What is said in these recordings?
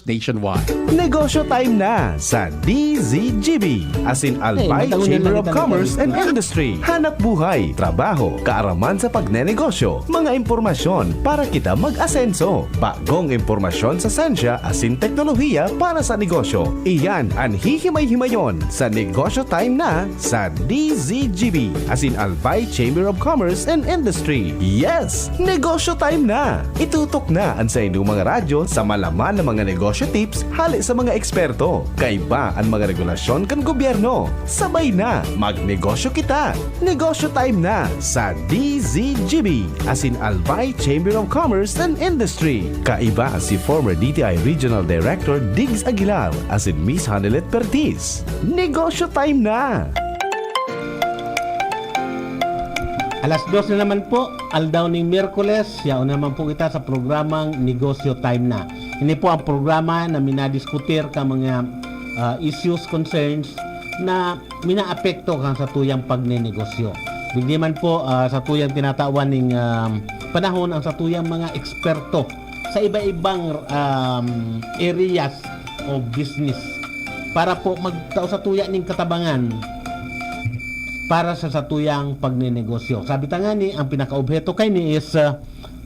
stores nationwide. Negosyo time na sa DZGB, as in Albay Chamber of Commerce and Industry. Hanap buhay, trabaho, kaaraman sa pagnenegosyo, mga impormasyon para kita mag-asenso. Bagong impormasyon sa sensya as in teknolohiya para sa negosyo. Iyan ang hihimay-himayon sa negosyo time na sa DZGB, as in Albay Chamber of Commerce and Industry. Yes! Negosyo time na! Itutok na ang sa inyong mga radyo sa malaman ng mga negosyo tips hali sa mga eksperto. Kaiba ang mga regulasyon kan gobyerno. Sabay na, magnegosyo kita. Negosyo time na sa DZGB, as in Albay Chamber of Commerce and Industry. Kaiba si former DTI Regional Director Diggs Aguilar as in Miss Hanelet Pertis. Negosyo time na! Alas 2 na naman po, aldaw ng Miyerkules, yaon naman po kita sa programang Negosyo Time na. Ini po ang programa na minadiskutir ka mga issues, concerns na minaapekto kang sa tuyang pagnenegosyo. Bigdi man po sa tuyang tinatawan ng panahon ang sa tuyang mga eksperto sa iba-ibang areas of business para po magtao sa tuya ning katabangan para sa satuyang pagnenegosyo. Sabi ta nga ni, ang pinakaobjeto kay ni is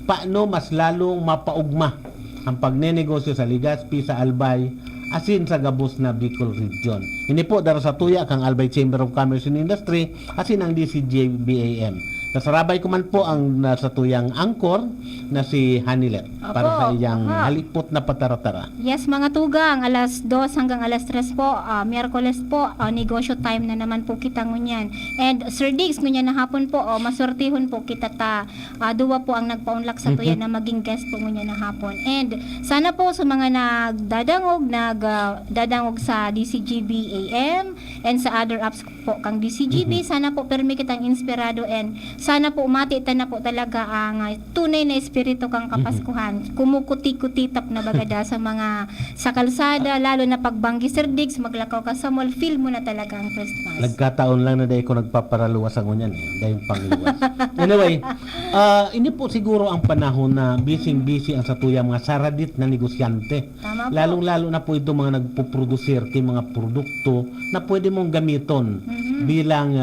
paano mas lalong mapaugma ang pagnenegosyo sa Legazpi, sa Albay, asin sa gabos na Bicol Region. Ini po daro sa tuya kang Albay Chamber of Commerce and Industry asin ang DCJBAM. Nasarabay ko man po ang nasa tuyang angkor na si Hanilet para sa iyang halipot na pataratara. Yes, mga tugang, alas 2 hanggang alas 3 po, Miyerkules po, negosyo time na naman po kita ngunyan. And Sir Diggs, ngunyan na hapon po, maswertihon po kita ta. Duwa po ang nagpaunlak sa tuya na maging guest po ngunyan na hapon. And sana po sa mga nagdadangog sa DCGB-AM and sa other apps po kang DCGB, sana po permi kitang inspirado and sana po umati na po talaga ang tunay na espiritu kang Kapaskuhan. Kumukuti-kutitap na bagada sa kalsada, lalo na pagbanggi Sir Diggs, maglakaw ka sa mall, feel mo na talaga ang Christmas. Nagkataon lang na dahil ko nagpaparaluwas ang ngunyan dahil pangluwas. Anyway, ini po siguro ang panahon na busy ang satuyang mga saradit na negosyante. Tama po. Lalong-lalo na po ito mga nagpo-producer kay mga produkto na pwede mong gamiton bilang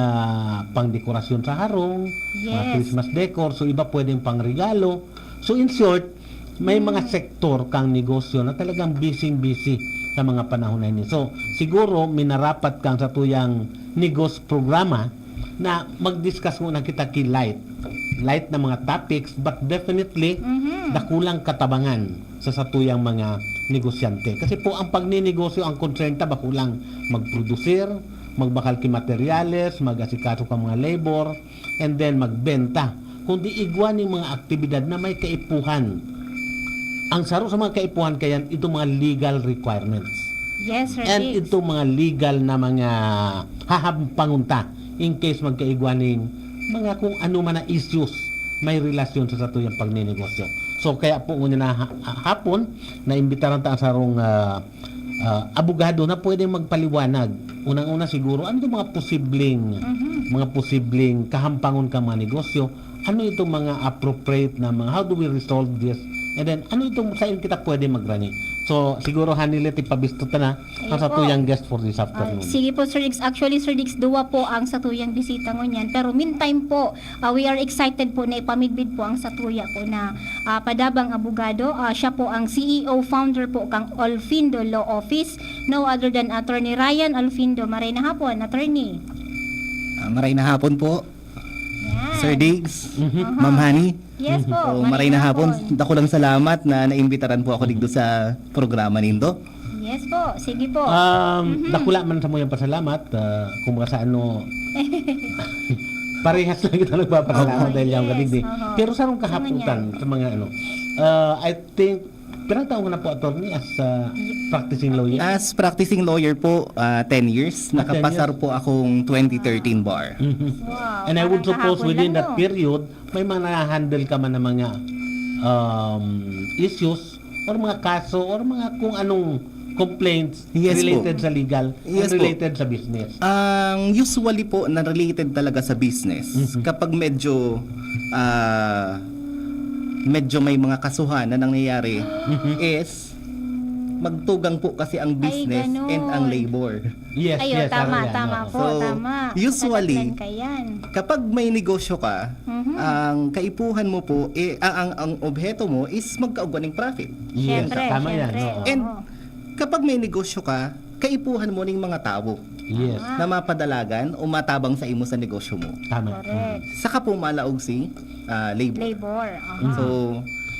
pangdekorasyon sa harong, mga Christmas decor, so iba pwedeng pangregalo. So in short, may mga sektor kang negosyo na talagang busy sa mga panahon na ini. So siguro minarapat kang sa tuyang negos programa na mag-discuss muna kita ki light na mga topics, but definitely dakulang katabangan sa satuyang mga negosyante. Kasi po ang pagninegosyo, ang concern ta bakulang magproducer, magbakal ki materyales, mag-asikaso ka mga labor, and then magbenta. Kundi igwan ng mga aktibidad na may kaipuhan. Ang saro sa mga kaipuhan kayan, ito mga legal requirements. Yes, Sir And Diggs. ito mga legal na mga hahampangunta in case magkaigwaning mga kung ano man na issues may relasyon sa satuyang pagninegosyo. So kaya po ngunit na hapon na imbitaran ta ang sarong abogado na pwedeng magpaliwanag. Unang-una siguro ano itong mga posibleng kahampangon ka mga negosyo, ano itong mga appropriate na mga how do we resolve this, and then ano itong saan kita pwede magrani. So siguro Hanilet ipabisto ta na ang satuyang guest for this afternoon. Sige po Sir Diggs, actually Sir Diggs, duwa po ang satuyang bisita ngunyan, pero meantime po we are excited po na ipamidbid po ang satuya po na padabang abogado. Siya po ang CEO founder po kang Olfindo Law Office, no other than Attorney Ryan Olfindo. Maray na hapon, attorney. Maray na hapon po, Yan. Sir Diggs, Ma'am Hani. Yes po. So, maray na hapon. Dako lang salamat na naimbitaran po ako dito sa programa nindo. Yes po, sige po. Dakula man sa mo yung pasalamat kung sa ano parehas lang kita nagpapasalamat dahil yung galing din. Pero sa anong kahaputan sa mga ano, I think pirang taon na po attorney as practicing lawyer? As practicing lawyer po, 10 years. Nakapasar po akong 2013 bar. Wow, And I would parang suppose kahapon within lang, that no? period, may mga na-handle ka man ng mga issues or mga kaso or mga kung anong complaints Yes po. related sa legal Yes and po. related sa business. Ang usually po na related talaga sa business, kapag medyo may mga kasuhan na nangyayari is magtugang po kasi ang business ganun. and ang labor. Yes, Ayun, yes. tama, yan, tama oo. po, So, tama. usually, Kadaglan ka yan. Kapag may negosyo ka, Mhm. ang kaipuhan mo po, ang obheto mo is magkaugwan ng profit. Yes, Siyempre, tama yan. siyempre. oo. And Oo. kapag may negosyo ka, kaipuhan mo ng mga tao Yes, na mapadalagan o matabang sa imo sa negosyo mo. tama. Correct. Saka po malaog si labor. Labor. So,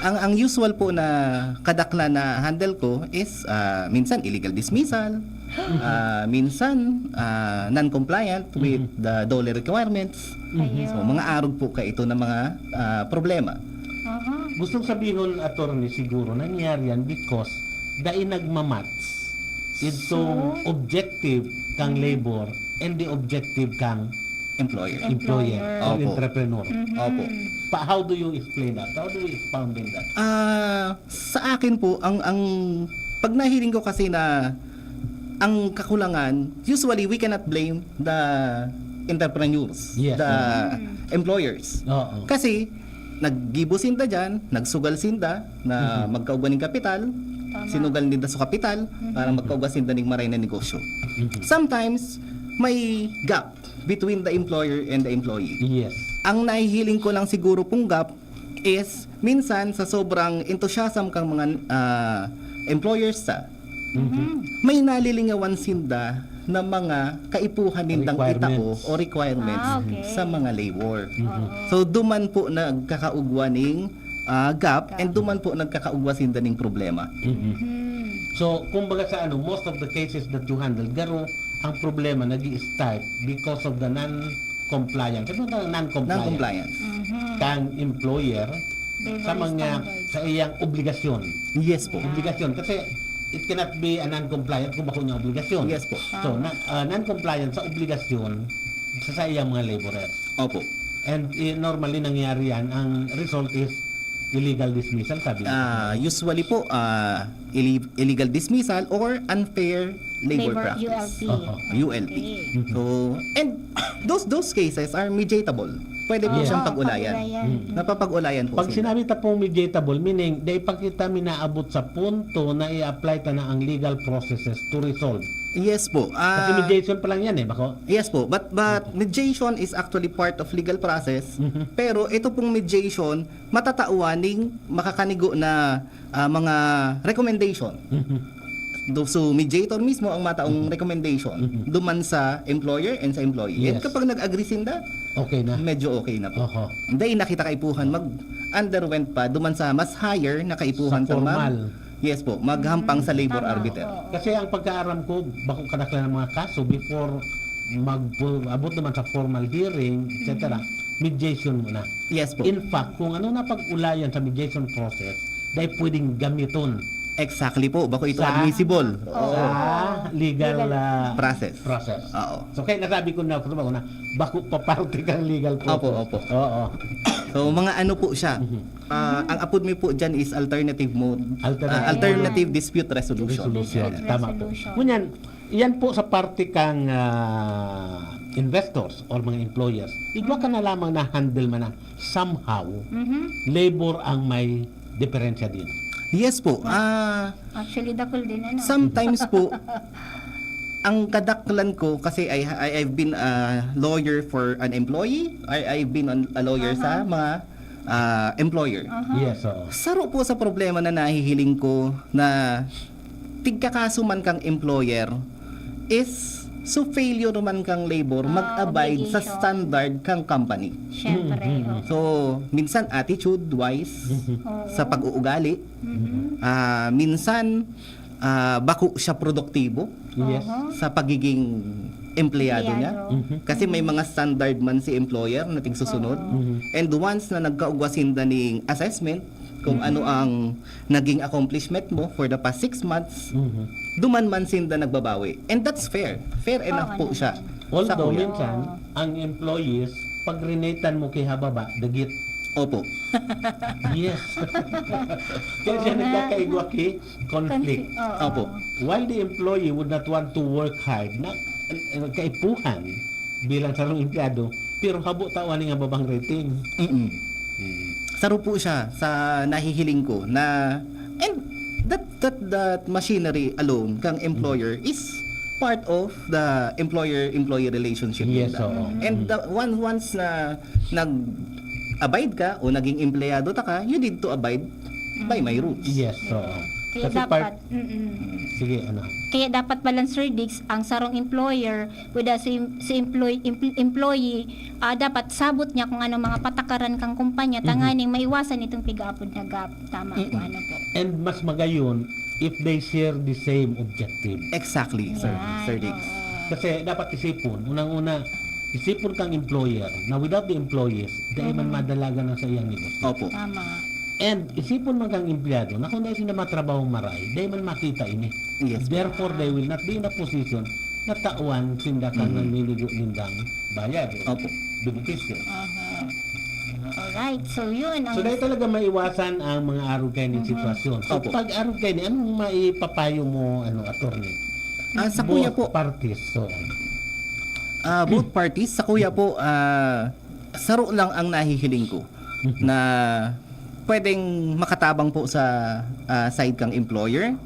ang usual po na kadakla na handle ko is minsan illegal dismissal, minsan non-compliant with the DOLE requirements. Ayun. So, mga arog po ka ito ng mga problema. Aha. Gustong sabihin, attorney, siguro nangyari yan because dahil nagmamats itong objective kang labor and the objective kang Employer. employer or Opo. entrepreneur. Opo. How do you explain that? How do you expound in that? Sa akin po, ang pag nahiling ko kasi na ang kakulangan, usually we cannot blame the entrepreneurs, Yes. the employers. Oo. Kasi naggibo sinda dyan, nagsugal sinda na magkaugwan ng kapital, sinugal nila sa kapital para magkaugwan sinda ng maray na negosyo. Sometimes may gap between the employer and the employee. Yes. Ang nahihiling ko lang siguro pong gap is minsan sa sobrang enthusiasm kang mga employers may nalilingawan sinda na mga kaipuhan nindang itao Requirements. o requirements Okay. sa mga labor. So duman po nagkakaugwa ning gap and duman po nagkakaugwa sinda ning problema. So, kumbaga sa most of the cases that you handled, garo, ang problema nag-i-start because of the non-compliance. Ano ang non-compliance? Non-compliance. Kang employer sa Labor mga, standards. sa iyang obligasyon. Yes po. Obligasyon. Kasi, it cannot be a non-compliant kung bako niya obligasyon. Yes po. So, non-compliant sa obligasyon sa iyang mga laborers. Opo. And normally nangyari yan, ang result is illegal dismissal, sabi niyo. Usually po illegal dismissal or unfair labor practice. ULP. ULP. Okay. So, and those cases are mediatable. Pwede po Yes. siyang pag-ulayan. Napapag-ulayan po Pag sila. sinabi ta pong mediatable, meaning, dahil pag kita minaabot sa punto na i-apply ta na ang legal processes to resolve. Yes po. Kasi mediation pa lang yan bako? Yes po, but mediation is actually part of legal process. Pero ito pong mediation matatauaning makakanigo na mga recommendation. So mediator mismo ang mataong recommendation duman sa employer and sa employee. And Yes. kapag nag-agree sinda, Okay na. medyo okay na po. Oho. Dahil nakita kaipuhan mag-underwent pa duman sa mas higher na kaipuhan Sa sa formal. Yes po, maghampang sa labor arbiter. Kasi ang pagkaaram ko, bako kadaklan ng mga kaso before abot naman sa formal hearing, etc. Mediation muna. Yes po. In fact, kung ano na pag-ulayan sa mediation process, dahil pwedeng gamiton Exactly po, bako ito Sa- admissible. sa legal Process. process. Oo. So kaya nasabi ko na, bako paparte kang legal process. Opo. Oo. So mga ano po siya. Ang apod mi po dyan is alternative mode. Alternative Dispute resolution. Resolution. Resolution. Tama po. Ngunyan, yan po sa parte kang investors or mga employers. Igwa ka na lamang na handle man na somehow labor ang may diferensya din. Yes po. Actually, dakol din ano. Sometimes po ang kadaklan ko kasi I've been a lawyer for an employee. I've been a lawyer sa mga employer. Yes, oo. Saro po sa problema na nahihiling ko na tigkakaso man kang employer is so failure man kang labor mag-abide sa obligation. standard kang company. Siyempre. oh. So, minsan attitude-wise Oo. sa pag-uugali, minsan bako siya produktibo Yes. sa pagiging empleyado niya. Kasi may mga standard man si employer na tingsusunod. And once na nagkaugwasinda ning assessment kung ano ang naging accomplishment mo for the past 6 months, duman man sinda nagbabawi. And that's fair. Fair enough po siya. Sa Although kuya. minsan, ang employees, pag rinatan mo kay hababa, dagit. Opo. Yes. Kaya siya nagkakaigwa kay conflict. Oo. Opo. While the employee would not want to work hard, na kaipuhan bilang sarong empleyado, pero habo tawan nga babang rating. Saro po siya sa nahihiling ko na and that machinery alone kang employer is part of the employer-employee relationship. Yes, nila. oo. And once na nag-abide ka o naging empleyado ta ka, you need to abide by my rules. Yes, so. Kaya Kasi dapat, sige, ano. kaya dapat pala Sir Dix, ang sarong employer with si employee, dapat sabot niya kung ano mga patakaran kang kumpanya, tanganing maiwasan itong pigaapod na gap. Tama po, ano po. And mas magayon if they share the same objective. Exactly, Sir Diggs. Kasi dapat isipon, unang-una, isipon kang employer na without the employees, dahil man madalaga na sa iyang negosyo. Opo. Tama. And isipon man kang empleyado na kung dahil sila matrabaho maray, dahil man makita ini. Yes. Therefore, they will not be in a position na tauan sinda kang nanliligo nindang bayad. Opo. Benepisyo. Alright, so yun. So dahil talaga maiwasan ang mga arugay ng sitwasyon. So Opo. pag arugay ni, anong maipapayo mo, attorney? Sa kuya po, Both parties. So, both parties, sa kuya po, saro lang ang nahihiling ko na pwedeng makatabang po sa side kang employer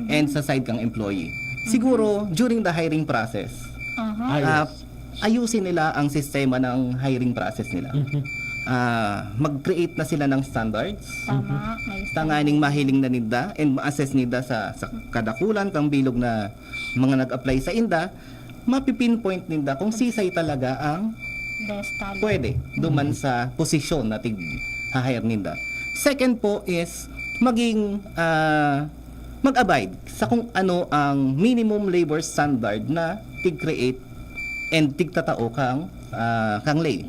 and sa side kang employee. Siguro, during the hiring process, yes. ayusin nila ang sistema ng hiring process nila. Mag-create na sila ng standards. Tama. Tanganing mahiling na nida and ma-assess nida sa kadakulan kang bilog na mga nag-apply sa inda, mapipinpoint nida kung sisay talaga ang Best talent. pwede duman sa posisyon na hire nida. Second po is maging mag-abide sa kung ano ang minimum labor standard na tig-create and tig-tatao kang lay.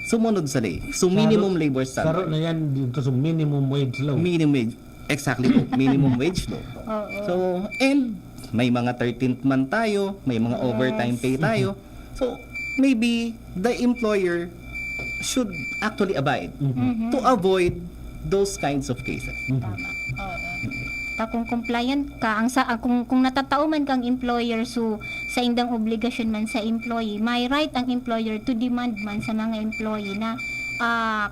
Sumunod sa lay. So minimum labor Saro standard. na yan dito sa minimum wage law. Minimum wage. Exactly po. Minimum wage law. Oo. So, and may mga 13th month tayo, may mga overtime pay tayo. So, maybe the employer should actually abide to avoid those kinds of cases. Tama. Oo. Kung compliant ka, kung natatao man kang employer, so sa indang obligasyon man sa employee, may right ang employer to demand man sa mga employee na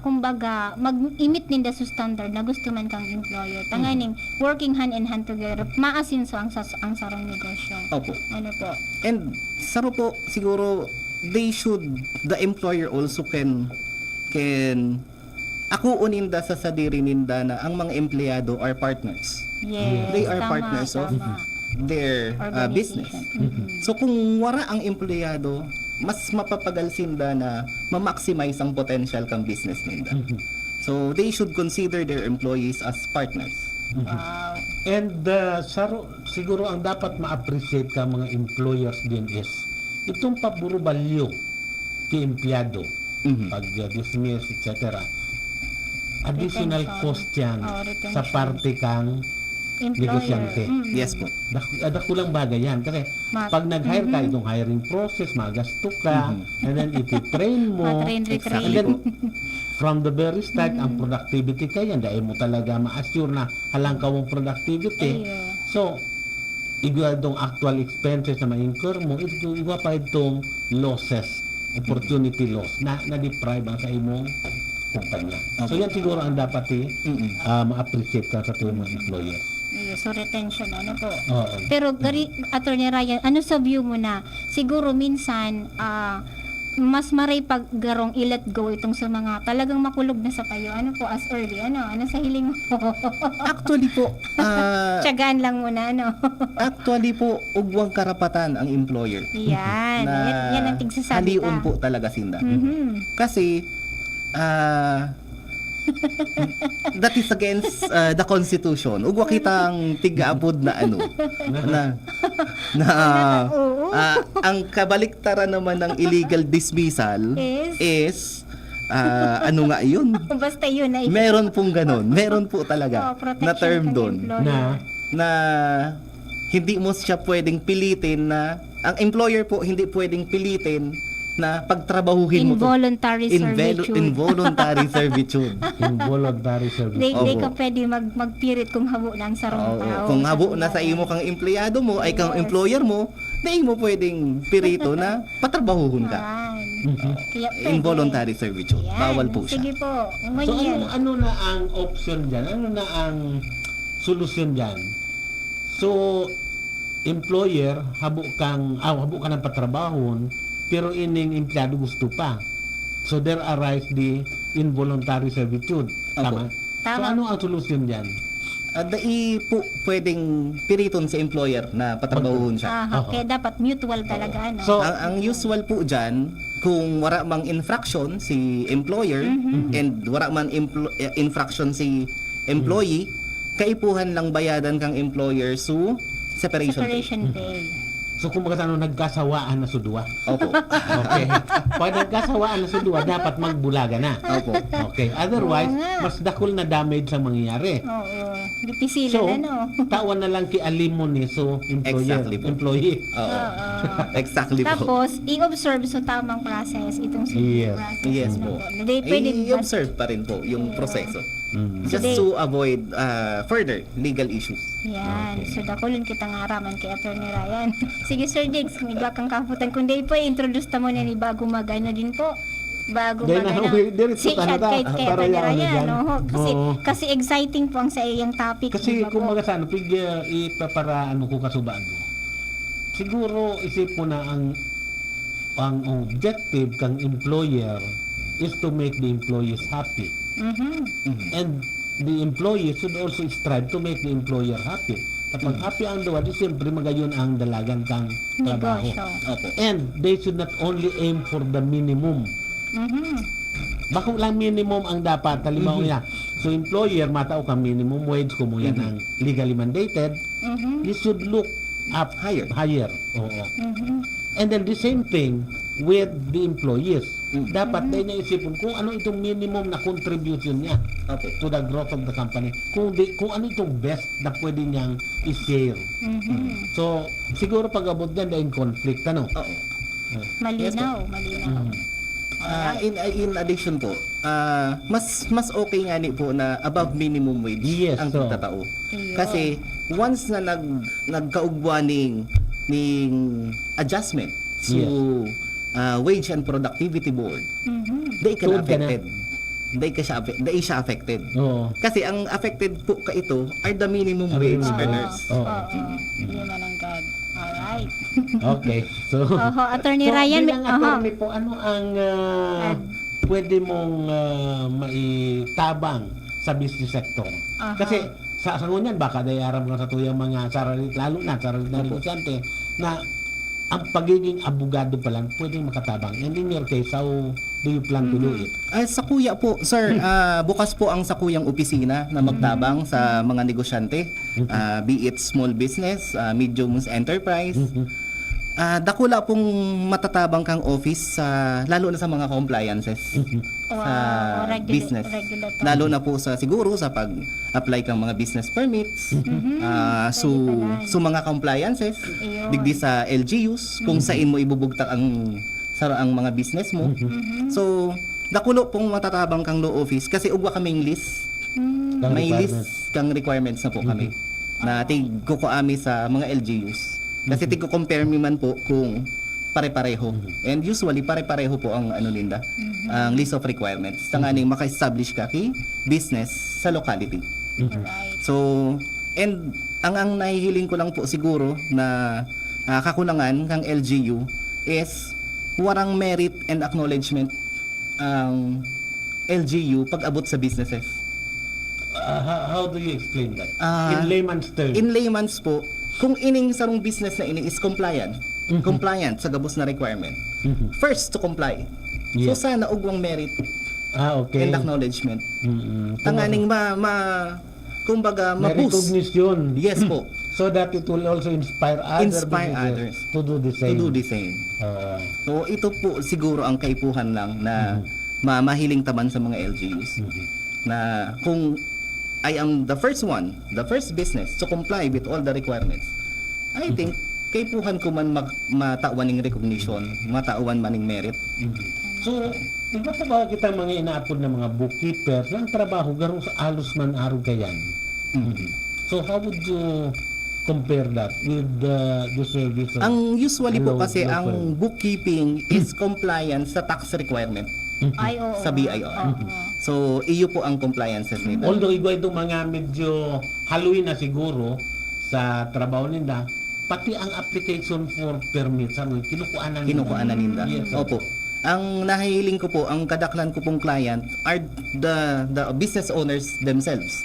kumbaga mag-imit ninda sa standard na gusto man kang employer. Tanganing working hand in hand together, maasinso ang sarong negosyo. Opo. Ano po? And saro po, siguro the employer also can ako uninda sa sadiri ninda na ang mga empleyado are partners. Yes. They are tama, partners of tama. their business. Organization. So kung wara ang empleyado, mas mapapagal sinda na ma-maximize ang potential kang business ninda. So they should consider their employees as partners. Wow. And saro, siguro ang dapat ma-appreciate ka mga employers din is itong paburo value kay empleyado. Pag dismiss, etc. Additional Retention. cost yan Retention. sa parte kang negosyante. Yes po. Dakulang bagay yan. Kasi pag nag-hire ka, itong hiring process, magasto ka, and then iti-train mo. Ma-train, retrain. And then, from the very start, ang productivity ka yan, dahil mo talaga ma-assure na halang ka mong productivity. Ayun. So, igwa itong actual expenses na ma-incur mo, igwa pa itong losses, opportunity loss, na na-deprive ang sa imong kumpanya. So, yan siguro ang dapat ma-appreciate ka sa tuwing mga employer. Yes, so retention, ano po. Oo. Pero, Attorney Ryan, ano sa view mo na, siguro minsan, mas maray paggarong i-let go itong sa mga talagang makulog na sa payo. Ano po, as early? Ano sa hiling mo? Actually po, Tiyagaan lang muna, ano? actually po, ugwang karapatan ang employer. Yan. Na Yan ang tigsasabi haliun ka. po talaga sinda. Mhm. Kasi that is against the constitution. Ugwa kitang tigaapod na Oo. ang kabaliktaran naman ng illegal dismissal is ano nga yun? Basta yun na Meron pong ganon. Meron po talaga protection na term kang doon employer. na hindi mo siya pwedeng pilitin na ang employer po hindi pwedeng pilitin na pagtrabahuhin mo to. Involuntary servitude. Involuntary servitude. Involuntary service. Di Opo. ka pwede magpirit kung habo ng sarong Oo. tao. Kung sa habo na sa buhay. imo kang empleyado mo ay kang employer mo, di mo pwedeng pirito na patrabahuhon ka. Yan. Kaya pwede. Involuntary servitude. Yan. Bawal po siya. Sige po. So Ngayon. ano na ang option dyan? Ano na ang solusyon dyan? So, employer, habo ka ng patrabahon, pero ining empleyado gusto pa. So, there arise the involuntary servitude. Tama? So, Tama. ano ang solusyon dyan? Dai po pwedeng piriton sa employer na patrabahon siya. Okay, dapat mutual talaga, ano? So, Ang usual po dyan, kung wala mang infraction si employer and wala man infraction si employee, kaipuhan lang bayadan kang employer su separation fee. Separation pay. so kumbaga ano, nagkasawaan na sudwa. Opo. Okay. Pag nagkasawaan na sudwa, dapat magbulaga na. Opo. Okay. Otherwise, Oo nga. mas dakol na damage ang mangyayari. Oo. Dipisilan, So, ano? tawan na lang kialim mo ni so employer, Exactly po. employee. Oo. Oo. Exactly po. Tapos, i-observe sa tamang process itong Yes. process. Yes po. Hindi pwede I-observe pa rin po yung proseso. Mm. Just Today- to avoid further legal issues. Yan. So, dakulon kita nga araman kay Attorney Ryan. Sige, Sir Diggs, may kang kaputan. Kung di po, introduce ta mo na ni bago magana din po. Bago Dahil magana. na, diretso Si ta na ta. kay Para Attorney yan, ano Ryan. dyan. No? Oo. Kasi exciting po ang sa iyang topic. Kasi di ba po? kumbaga sa ano, ipapara ano ko kasubaan ko. Siguro isip mo na ang objective kang employer is to make the employees happy. Mhm. And the employee should also strive to make the employer happy. Kapag happy ang duwa, di siyempre magayon ang dalagan kang trabaho. Negosyo. Opo. And they should not only aim for the minimum. Mhm. Bako lang minimum ang dapat. Halimbawa niya. So employer, matao ka minimum wage kung mo yan ang legally mandated, Mhm. you should look up Higher. Oo. Mhm. And then the same thing with the employees. Mm. Dapat tayo naisipin kung ano itong minimum na contribution niya Opo. to the growth of the company. Kung ano itong best na pwede niyang i-share. Mhm. So, siguro pag abot yan dahil conflict, ano? Oo. Malinaw, malinaw. In addition po, mas okay nga ni po na above minimum wage Yes, ang so. pagtatao. Ayun. Kasi once na nagkaugbuan ning adjustment so wage and productivity board, Mhm. they ka na Tuod ka na. affected. They siya affected. Oo. Kasi ang affected po ka ito are the minimum Ang wage minimum earners. Oo. Oo. Hindi man ang God. Alright. Okay. So, Oho, Attorney so, Ryan. bilang Oho. attorney po, ano ang pwede mong maitabang sa business sector? Aha. Kasi sa ngunyan, baka dayaram ka sa tuyang mga saralit, lalo na saralit na negosyante, na ang pagiging abogado pa lang pwedeng makatabang. And in your case, how do you plan to do it? Sa kuya po, sir, bukas po ang sa kuyang opisina na magtabang sa mga negosyante, be it small business, medium enterprise. Dakula pong matatabang kang office lalo na sa mga compliances sa business. Regulatory. Lalo na po sa siguro sa pag-apply kang mga business permits, so mga compliances, Ayun. digdi sa LGUs, kung saan mo ibubugtak ang mga business mo. So, dakulo pong matatabang kang law office kasi ugwa kaming list. Kang May requirements. list kang requirements na po kami na tigkukuami sa mga LGUs. Kasi tigko-compare mi man po kung pare-pareho. And usually pare-pareho po ang ninda, ang list of requirements. Tanganing maka-establish ka ki business sa locality. Alright. So, and ang nahihiling ko lang po siguro na kakulangan kang LGU is warang merit and acknowledgement ang LGU pag abot sa businesses. How do you explain that? Ah, in layman's terms. In layman's po, kung ining sarong business na ini is compliant, compliant sa gabos na requirement. First to comply. Yes. So sana ugwang merit Okay. and acknowledgement. Mm-mm. Tanganing kumbaga May ma-boost. recognition. Yes po. So that it will also inspire other Inspire businesses others to do the To same. do the same. Uh, So ito po siguro ang kaipuhan lang na mahiling taban sa mga LGUs. Na kung I am the first business to comply with all the requirements, I think kaipuhan ko man matawan ng recognition, matawan man ng merit. So, di ba ba kita mga inaapod na mga bookkeepers, ang trabaho garong sa alos man araw kayan? So, how would you compare that with the service of Ang usually po Hello, kasi hello, ang bookkeeping is compliance sa tax requirement Ay, oo. sa BIR. So, iyo po ang compliances nito. Although iba itong mga medyo haluin na siguro sa trabaho nila, pati ang application for permits, kinukuha Kinukuha na ninda. Yes, Opo. Ang nahihiling ko po, ang kadaklan ko pong client are the business owners themselves.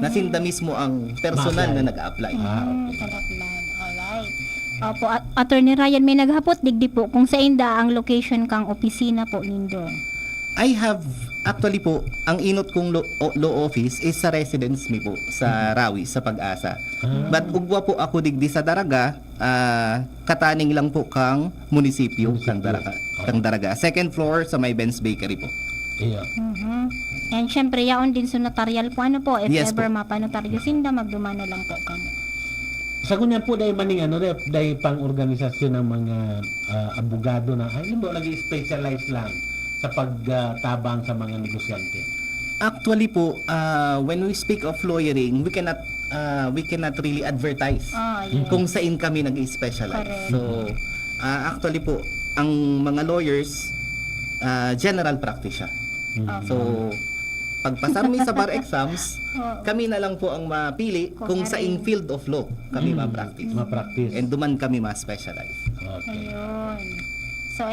Na sinda mismo ang personal na nag-a-apply. Kadaklan. Alright. Opo, Attorney Ryan, may naghapot digdi po kung sa inda ang location kang opisina po nindo. I have, actually po, ang inot kong law office is sa residence mi po, sa Rawi, sa Pag-asa. But ugwa po ako digdi sa Daraga, kataning lang po kang munisipyo, kang Daraga. Second floor sa may Ben's Bakery po. Yeah. And syempre, yaon din sa notarial po. Ano po, if Yes ever po. mapanotaryo sinda, magdumano lang po kamo. Sa kunyan po dahil maning dahil pang organisasyon ng mga abogado na nag-specialize lang sa pagtabang sa mga negosyante. Actually po, when we speak of lawyering, we cannot really advertise Yes. kung saan kami nag-specialize. Correct. So, actually po, ang mga lawyers, general practice siya. So, pagpasar mi sa bar exams, kami na lang po ang mapili kung sa in field of law kami ma-practice. Ma-practice. And duman kami ma-specialize. Okay. Ayun. So,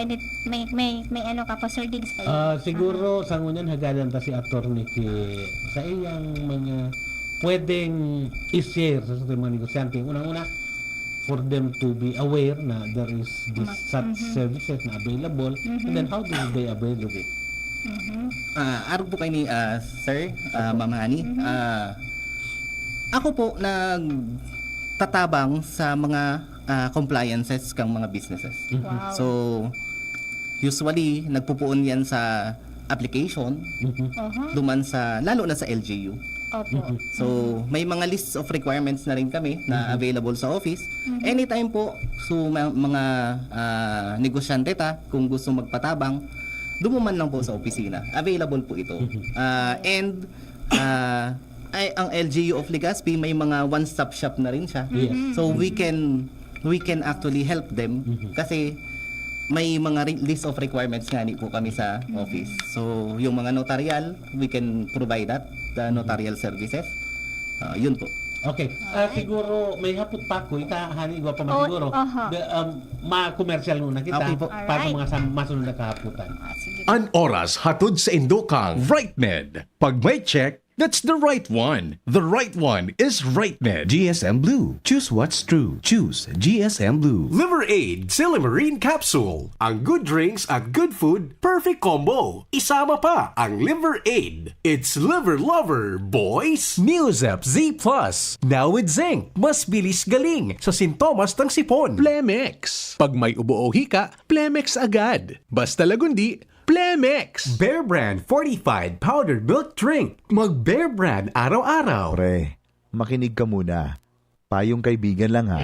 may ano ka pa, Sir Diggs kayo? Siguro sa ngunyan hagadan ta si attorney sa iyang mga pwedeng i-share sa mga negosyante. Unang-una, for them to be aware na there is this such services na available, and then how do they avail of it? Araw po kayo ni Sir, Ma'am Hani. Ako po nagtatabang sa mga compliances kang mga businesses. Wow. So, usually, nagpupuon yan sa application, duman sa, lalo na sa LGU. Opo. So, may mga lists of requirements na rin kami na available sa office. Anytime po, so mga negosyante kung gusto magpatabang, dumuman lang po sa opisina. Available po ito. And ang LGU of Legazpi, may mga one-stop shop na rin siya. Yes. So, we can actually help them kasi may mga list of requirements nga po kami sa office. So, yung mga notarial, we can provide that, the notarial services. Yun po. Okay. Siguro may hapot pa ko hani igwa pa Oh, siguro. aha. Ma-commercial muna kita Okay po. para Alright. mga masunod na kahaputan. Sige. An oras hatod sa Indokang RightNed. Pag may check, that's the right one. The right one is RightNed. GSM Blue. Choose what's true. Choose GSM Blue. Liver Aid Silimarine Capsule. Ang good drinks at good food, perfect combo. Isama pa ang Liver Aid. It's liver lover, boys! Newzep Z Plus. Now with zinc. Mas bilis galing sa sintomas ng sipon. Plemex. Pag may ubo o hika, Plemex agad. Basta lagundi, Plemex. Bear Brand Fortified Powdered Milk Drink. Mag Bear Brand araw-araw. Pre, makinig ka muna. Payong kaibigan lang ha.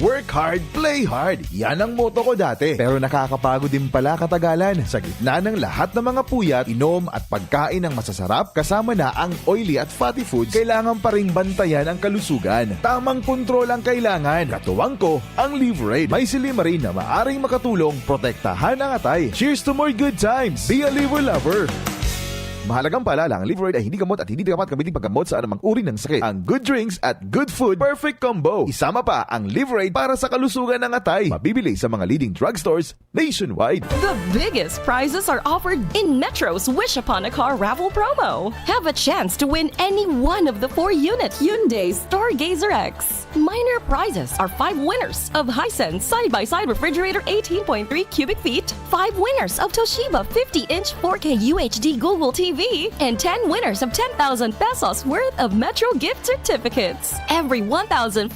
Work hard, play hard. Yan ang motto ko dati. Pero nakakapagod din pala katagalan. Sa gitna ng lahat ng mga puyat, inom at pagkain ng masasarap kasama na ang oily at fatty foods, kailangan pa ring bantayan ang kalusugan. Tamang kontrol ang kailangan. Katuwang ko, ang Liverade. May silimarin na maaring makatulong protektahan ang atay. Cheers to more good times. Be a liver lover. Mahalagang paalala, ang Liverade ay hindi gamot at hindi dapat gamitin paggamot sa anumang uri ng sakit. Ang good drinks at good food, perfect combo. Isama pa ang Liverade para sa kalusugan ng atay. Mabibili sa mga leading drugstores nationwide. The biggest prizes are offered in Metro's Wish Upon a Car raffle promo. Have a chance to win any one of the 4-unit Hyundai Stargazer X. Minor prizes are 5 winners of Hisense side-by-side refrigerator 18.3 cubic feet, 5 winners of Toshiba 50-inch 4K UHD Google TV, and 10 winners of 10,000 pesos worth of Metro gift certificates. Every 1,500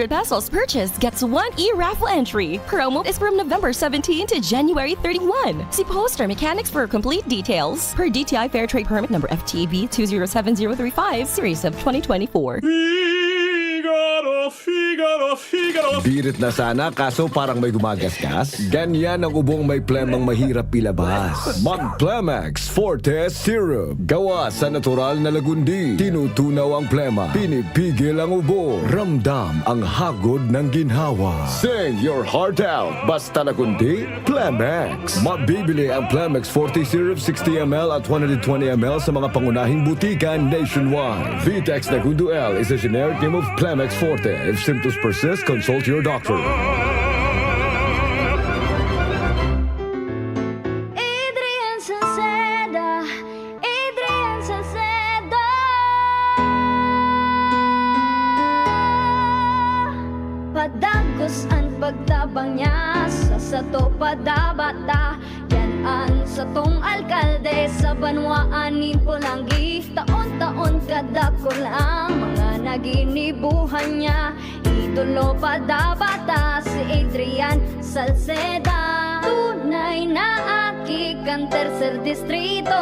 pesos purchase gets 1 e-raffle entry. Promo is from November 17 to January 31. See Poster Mechanics for complete details. Per DTI Fair Trade Permit number FTB 207035, series of 2024. We got a Birit na sana kaso parang may gumagasgas. Ganyan ang ubong may plemang mahirap ilabas. Mag-Plemex Forte Syrup. Gawa sa natural na lagundi. Tinutunaw ang plema. Pinipigil ang ubo. Ramdam ang hagod ng ginhawa. Sing your heart out. Basta lagundi, Plemex. Mabibili ang Plemex Forte Syrup 60ml at 120ml sa mga pangunahing butika nationwide. Vitex Nagundo L is a generic name of Plemex Forte. If symptoms persist, consult your doctor. Adrian Salceda, Adrian Salceda. Padagos ang pagtabang niya sa sato padabata. Yan sa tong alkalde sa banwaanin Pulangi. Taon-taon kadako lang mga naginibuhan niya. Idolo padabata si Adrian Salceda. Tunay na aki kang tercer distrito.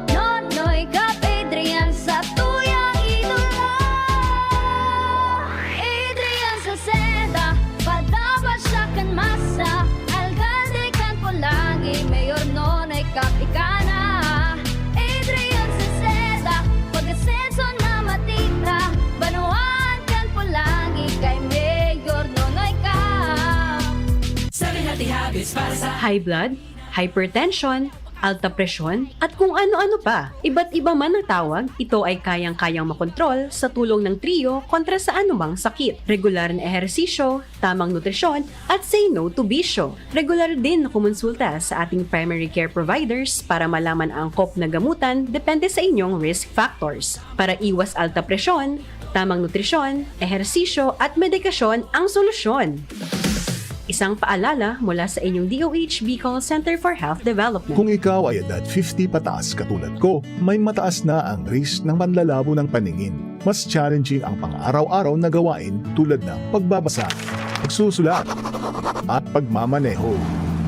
Nonoy kap Adrian sa tuyang idolo. Adrian Salceda, padabat siya kan masa. Alcalde kan Pulangi, mayor nonoy kap ikana. Adrian Salceda, pag-asenso na matita. Banuan kan Pulangi, kay mayor nonoy kap. High blood, hypertension, alta presyon, at kung ano-ano pa. Iba't iba man ang tawag, ito ay kayang-kayang makontrol sa tulong ng trio kontra sa anumang sakit. Regular na ehersisyo, tamang nutrisyon, at say no to bisyo. Regular din na kumonsulta sa ating primary care providers para malaman ang angkop na gamutan depende sa inyong risk factors. Para iwas alta presyon, tamang nutrisyon, ehersisyo, at medikasyon ang solusyon. Isang paalala mula sa inyong DOH Bicol Center for Health Development. Kung ikaw ay edad 50 pataas katulad ko, may mataas na ang risk ng panlalabo ng paningin. Mas challenging ang pang-araw-araw na gawain tulad ng pagbabasa, pagsusulat, at pagmamaneho.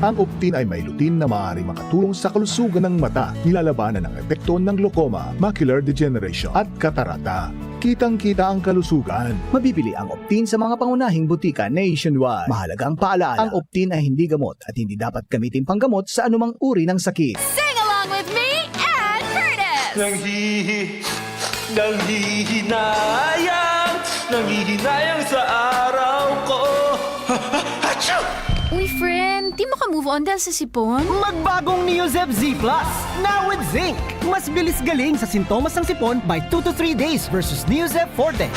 Ang Optin ay may lutin na maaaring makatulong sa kalusugan ng mata, nilalabanan ng epekto ng glaucoma, macular degeneration at katarata. Kitang-kita ang kalusugan. Mabibili ang Optin sa mga pangunahing butika nationwide. Mahalagang paalala, ang Optin ay hindi gamot at hindi dapat gamitin panggamot sa anumang uri ng sakit. Sing along with me and Curtis! Nanghihinayang sa araw ko. Uy, friend, di mo ka move on dahil sa sipon? Magbagong Neozep Z Plus, now with zinc. Mas bilis galing sa sintomas ng sipon by 2 to 3 days versus Neozep Forte.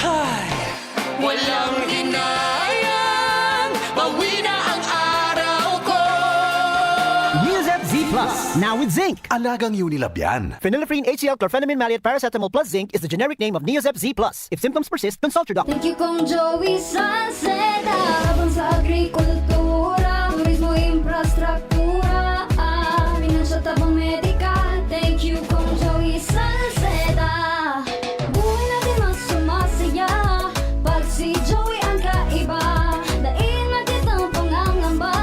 Walang hinayang, bawi na ang araw ko. Neozep Z Plus, now with zinc. Alagang Unilab yan. Phenylephrine HCl chlorphenamine maleate paracetamol plus zinc is the generic name of Neozep Z Plus. If symptoms persist, consult your doctor. Thank you kong Joey Salceda. Habang sa agrikultura, turismo, infrastruktura, finansya, tabang medikal. Thank you kong Joey Salceda. Buhay natin mas sumasaya pag si Joey ang kaiba. Daig natin ang pangangamba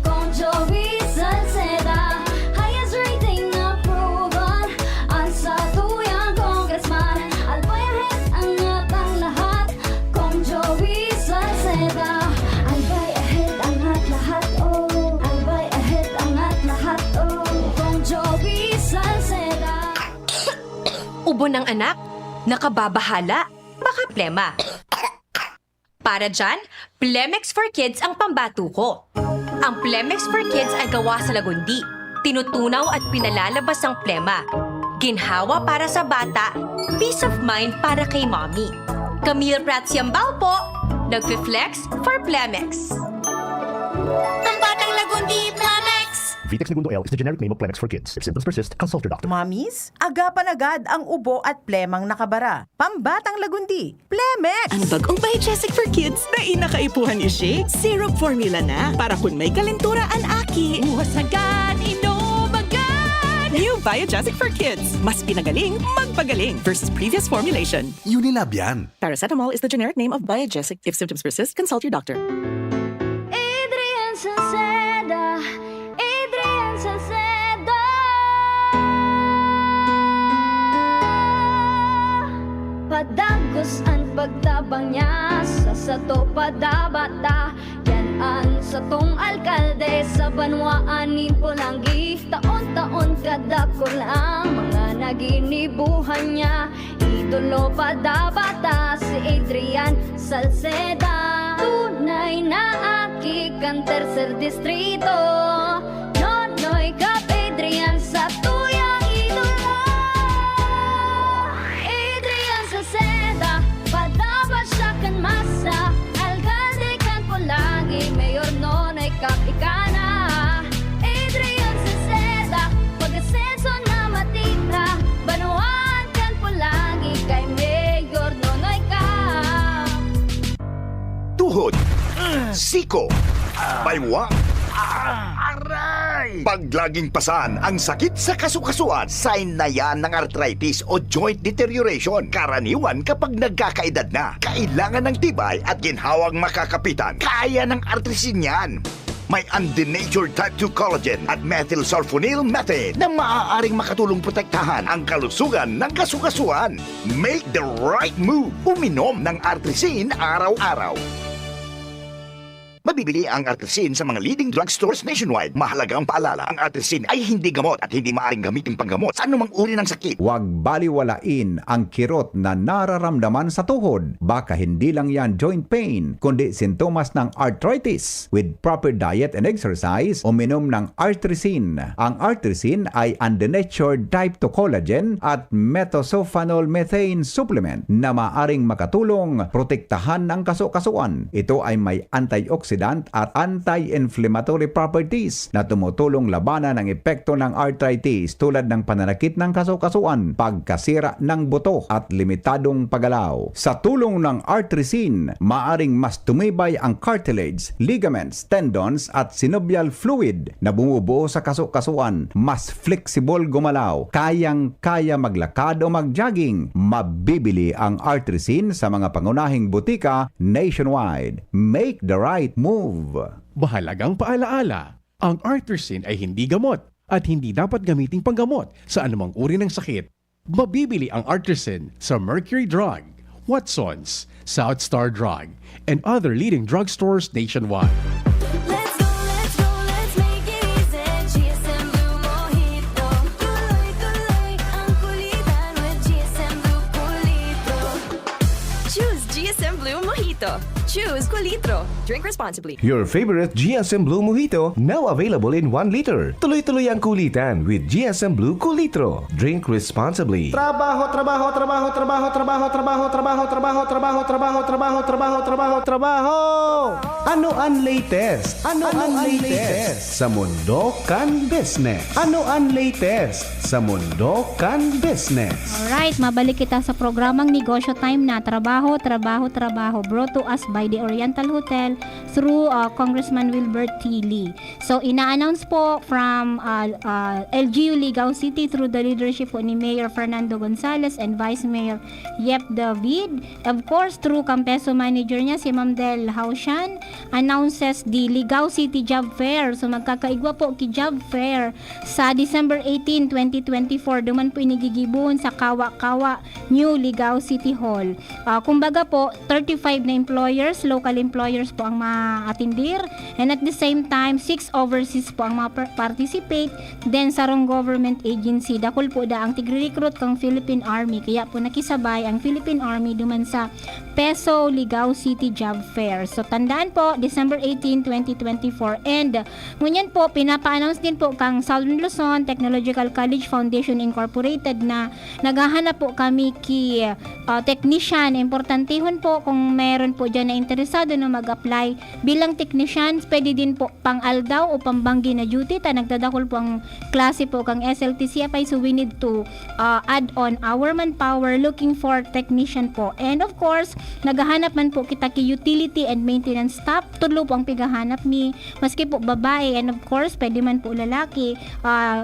kong Joey Salceda. Highest rating na proven ang sa tuyang congressman. Albayahet ang natang lahat kong Joey Salceda. Albay ahead ang lahat, oh. Albay ahead ang lahat, oh. Kong Joey Salceda. Ubo ng anak, nakababahala, baka plema. Para dyan, Plemex for Kids ang pambato ko. Ang Plemex for Kids ay gawa sa lagundi. Tinutunaw at pinalalabas ang plema. Ginhawa para sa bata, peace of mind para kay mommy. Camille Pratsiambao po, nagfi-flex for Plemex. Ang batang lagundi, Plemex! Vitex Nagundo L is the generic name of Plemex for kids. If symptoms persist, consult your doctor. Mamis, agapan agad ang ubo at plemang nakabara. Pambatang lagundi, Plemex! Ang bagong Biogesic for Kids na inakaipuhan siya. Syrup formula na para kung may kalentura ang aki. Uwasagan, inom agad! New Biogesic for Kids. Mas pinagaling, magpagaling versus previous formulation. Unilab yan. Paracetamol is the generic name of Biogesic. If symptoms persist, consult your doctor. Adrian Salceda, Adrian Salceda. Padagos ang pagtabang niya sa sato padabata. Yan sa tong alkalde sa banwaanin po lang taon-taon kada ko lang mga naginibuhan niya. Idolo padabata si Adrian Salceda. Tunay na aki kang tercer distrito. Nonoy Kap Adrian sa tuyang idolo. Adrian Salceda, padabat siya kan masa. Alcalde kan po lagi, Mayor Nonoy Kap ikana. Adrian Salceda, pag-asenso na matira. Banuan kan po lagi kay Mayor Nonoy Kap. Tuhod, siko, baywa, aray! Paglaging pasan ang sakit sa kasukasuan, sign na yan ng arthritis o joint deterioration. Karaniwan kapag nagkakaedad na, kailangan ng tibay at ginhawang makakapitan. Kaya ng artrisin yan. May undenatured type 2 collagen at methylsulfonyl methane na maaaring makatulong protektahan ang kalusugan ng kasukasuan. Make the right move. Uminom ng artrisin araw-araw. Mabibili ang artrisin sa mga leading drugstores nationwide. Mahalagang paalala, ang artrisin ay hindi gamot at hindi maaaring gamitin panggamot sa anumang uri ng sakit. Huwag baliwalain ang kirot na nararamdaman sa tuhod. Baka hindi lang yan joint pain, kundi sintomas ng arthritis. With proper diet and exercise, uminom ng artrisin. Ang artrisin ay undenatured type 2 collagen at methylsulfonyl methane supplement na maaaring makatulong protektahan ang kasukasuan. Ito ay may antioxidant at anti-inflammatory properties na tumutulong labanan ang epekto ng arthritis tulad ng pananakit ng kasukasuan, pagkasira ng buto at limitadong paggalaw. Sa tulong ng artrisin, maaring mas tumibay ang cartilage, ligaments, tendons at synovial fluid na bumubuo sa kasukasuan, mas flexible gumalaw, kayang-kaya maglakad o mag-jogging. Mabibili ang artrisin sa mga pangunahing butika nationwide. Make the right move. Mahalagang paalaala, ang artrisin ay hindi gamot at hindi dapat gamiting panggamot sa anumang uri ng sakit. Mabibili ang artrisin sa Mercury Drug, Watson's, South Star Drug, and other leading drugstores nationwide. Choose GSM Blue Mojito. Choose Culitro. Drink responsibly. Your favorite GSM Blue Mojito, now available in 1 liter. Tuloy-tuloy ang kulitan with GSM Blue Culitro. Drink responsibly. Trabaho. Ano ang latest? Ano ang latest sa mundo kan business? Ano ang latest sa mundo kan business? Alright, mabalik kita sa programang Negosyo Time na Trabaho. Brought to us by the Oriental Hotel through Congressman Wilbert T. Lee. So, ina-announce po from LGU Ligao City through the leadership po ni Mayor Fernando Gonzales and Vice Mayor Yep David. Of course, through Campeso Manager niya, si Ma'am Del Haushan, announces the Ligao City Job Fair. So, magkakaigwa po ki Job Fair sa December 18, 2024. Duman po inigigibon sa Kawa-Kawa, New Ligao City Hall. Kumbaga po, 35 na employers, local employers po ang ma-atindir, and at the same time 6 overseas po ang ma-participate, then sarong government agency dakol po da ang tigre-recruit kang Philippine Army, kaya po nakisabay ang Philippine Army duman sa Peso Ligao City Job Fair. So tandaan po, December 18, 2024, and ngunyan po pinapa-announce din po kang Southern Luzon Technological College Foundation Incorporated na naghahanap po kami ki technician. Importantehon po kung meron po dyan na interesado na mag-apply bilang technician, pwede din po pang aldaw o pambanggi na duty. Nagdadakol po ang klase po kang SLTCFI, so we need to add on our manpower looking for technician po. And of course, naghahanap man po kita ki utility and maintenance staff. Tulo po ang pigahanap mi, maski po babae, and of course, pwede man po lalaki.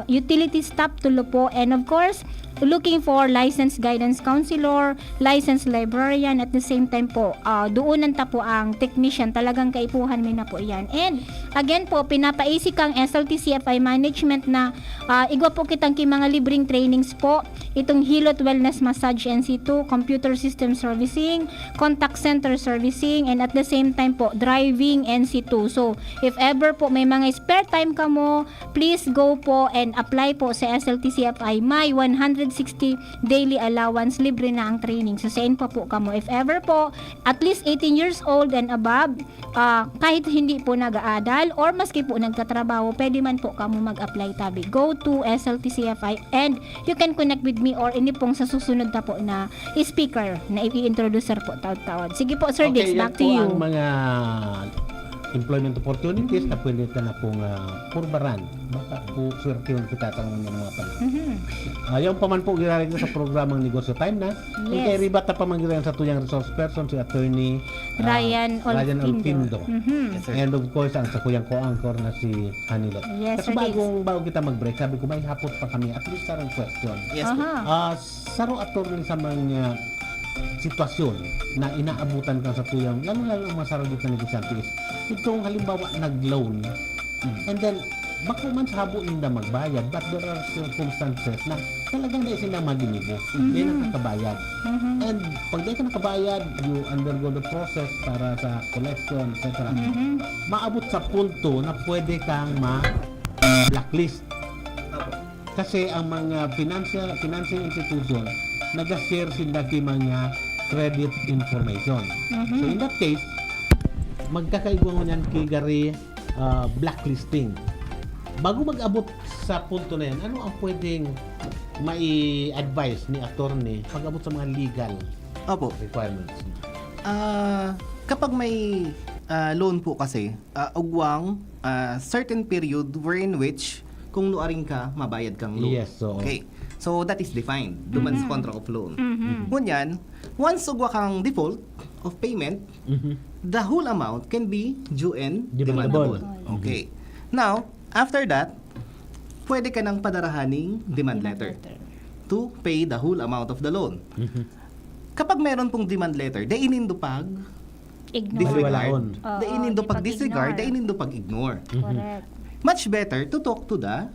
Utility staff tulo po, and of course, looking for licensed guidance counselor, licensed librarian, at the same time po, doonan ta po ang technician. Talagang kaipuhan mi na po yan. And again po, pinapaisi kang SLTCFI management na igwa po kitang ki mga libreng trainings po. itong Hilot Wellness Massage NC2, Computer System Servicing, Contact Center Servicing, and at the same time po, Driving NC2. So, if ever po may mga spare time ka mo, please go po and apply po sa SLTCFI. May 160 daily allowance, libre na ang training. So, send pa po ka mo. If ever po, at least 18 years old and above, kahit hindi po nag-aadal or maski po nagtatrabaho, pwede man po ka mo mag-apply tabi. Go to SLTCFI and you can connect with me or ini pong sa susunod na po na speaker na i-introducer po taon-taon. Sige po, Sir Dix, back to you. Ang mga employment opportunities na pwede ka na pong purbaran. Baka po swertiyon kita tanong ng mga panahon. Yung paman po ginagawa sa programang Negosyo Time na. Yes. Kay Ribata pa man ginagawa sa tuyang resource person si Attorney Ryan Olpindo. And of course, ang sa kuyang ko-anchor na si Hanilot. Yes, Kasi Sir Dix. bago kita mag-break, sabi ko may hapot pa kami. At least sarang question. Yes, po. Saro attorney sa mga sitwasyon na inaabutan ka sa tuyang, lalo-lalo ang masarap dito na negosyante is, itong halimbawa nag-loan, and then, bako man sa habo ninda magbayad, but there are circumstances na talagang na isin na madinibo, hindi na nakabayad. And pag di ka nakabayad, you undergo the process para sa collection, etc. Maabot sa punto na pwede kang ma-blacklist. Kasi ang mga financial institution nag-share sila ng mga credit information. So in that case, magkakaigwa niyan kigari blacklisting. Bago mag-abot sa punto na yan, ano ang pwedeng mai-advise ni attorney pag-abot sa mga legal requirements? Kapag may loan po kasi, ugwang certain period wherein which kung nuaring ka, mabayad kang loan. Yes, so okay. So that is defined duman sa contract of loan. Ngunyan, once ugwa kang default of payment, the whole amount can be due and demandable. Okay. Now, after that, pwede ka nang padarahaning demand letter to pay the whole amount of the loan. Kapag meron pong demand letter, dainindo pag disregard. Dainindo pag disregard, dainindo pag ignore. Correct. Much better to talk to the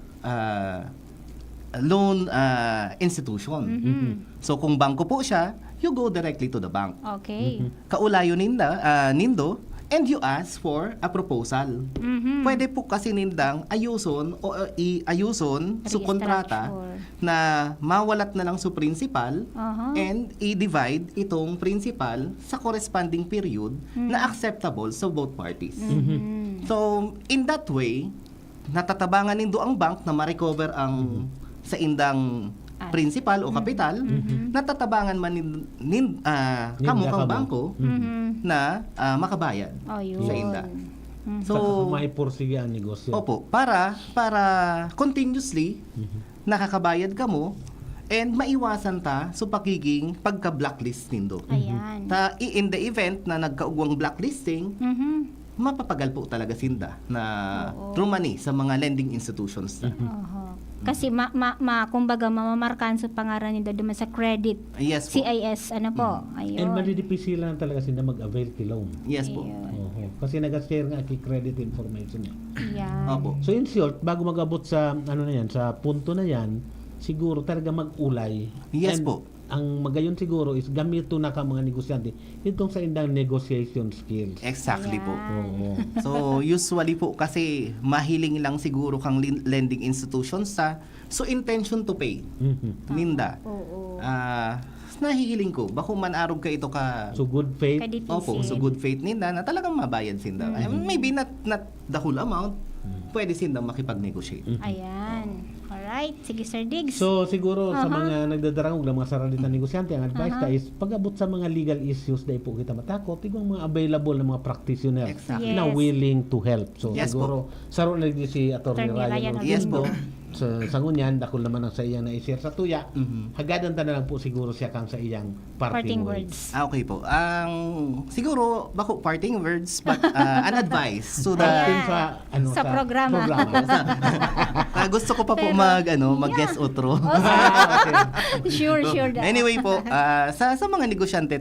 loan institution. So kung bangko po siya, you go directly to the bank. Okay. Kaulayo nindo and you ask for a proposal. Pwede po kasi nindang ayuson o iayuson sa kontrata na mawalat na lang sa principal and i-divide itong principal sa corresponding period na acceptable sa both parties. So in that way, natatabangan nindo ang bank na ma-recover ang sa indang principal o kapital, natatabangan man kamo kang bangko na makabayad sa inda. So, maipursige ang negosyo. Opo, para continuously nakakabayad ka mo and maiwasan ta sa pagiging pagka-blacklist nindo. Ayan. In the event na nagkaugwang blacklisting, mapapagal po talaga sinda na rumani sa mga lending institutions na. Kasi kumbaga mamamarkahan sa pangaran nito duman sa credit. Yes po. CIS, ano po. Ayun. And madidipisi lang talaga sila mag-avail kay loan. Yes po. Kasi nag-share nga kay credit information niya. Yan. Opo. So in short, bago mag-abot sa sa punto na yan, siguro talaga mag-ulay. Yes And po. Ang magayon siguro is gamito na ka mga negosyante itong sa indang negotiation skills. Exactly po. So usually po kasi mahiling lang siguro kang lending institutions sa intention to pay. Ninda. Nahihiling ko bako man arog ka ito ka so good faith. Opo, so good faith ninda na talagang mabayad sinda. Maybe not the whole amount. Pwede sinda makipag-negotiate. Ayan. Alright, sige Sir Diggs. So siguro sa mga nagdadarangog ng mga saralitan negosyante, ang advice ta is pag-abot sa mga legal issues dahil po kita matakot, tigong mga available na mga practitioners na willing to help. So siguro saro na rin si Attorney Ryan. Yes po. Sa ngunyan, dakol naman ang sa iyang na-share sa tuya, hagadan ta na lang po siguro siya kang sa iyang parting words. Okay po. Siguro, bako parting words, but an advice to the... sa programa. Gusto ko pa po mag-guest outro. Sure. Anyway po, sa mga negosyante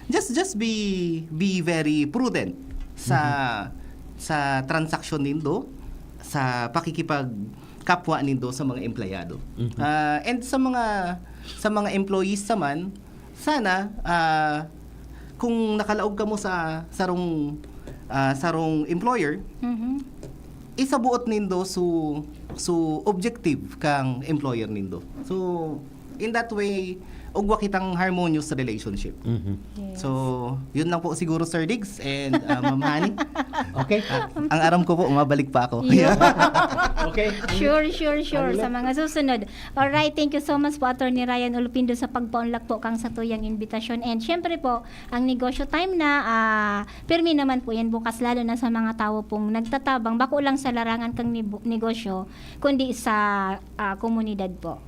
just be very prudent sa transaction nindo, sa pakikipag kapwa nindo sa mga empleyado. And sa mga sa mga employees naman, sana kung nakalaog ka mo sa sarong employer, isabuot nindo su objective kang employer nindo. So in that way, ugwa kitang harmonious relationship. So, yun lang po siguro, Sir Diggs and Ma'am Hani. Okay. Ang aram ko po, umabalik pa ako. Okay. Sure. Sa mga susunod. Alright, thank you so much po, Attorney Ryan Ulupindo, sa pagpaunlak po kang sa tuyang invitasyon. And syempre po, ang negosyo time na, permi naman po yan bukas, lalo na sa mga tao pong nagtatabang, bako lang sa larangan kang negosyo, kundi sa komunidad po.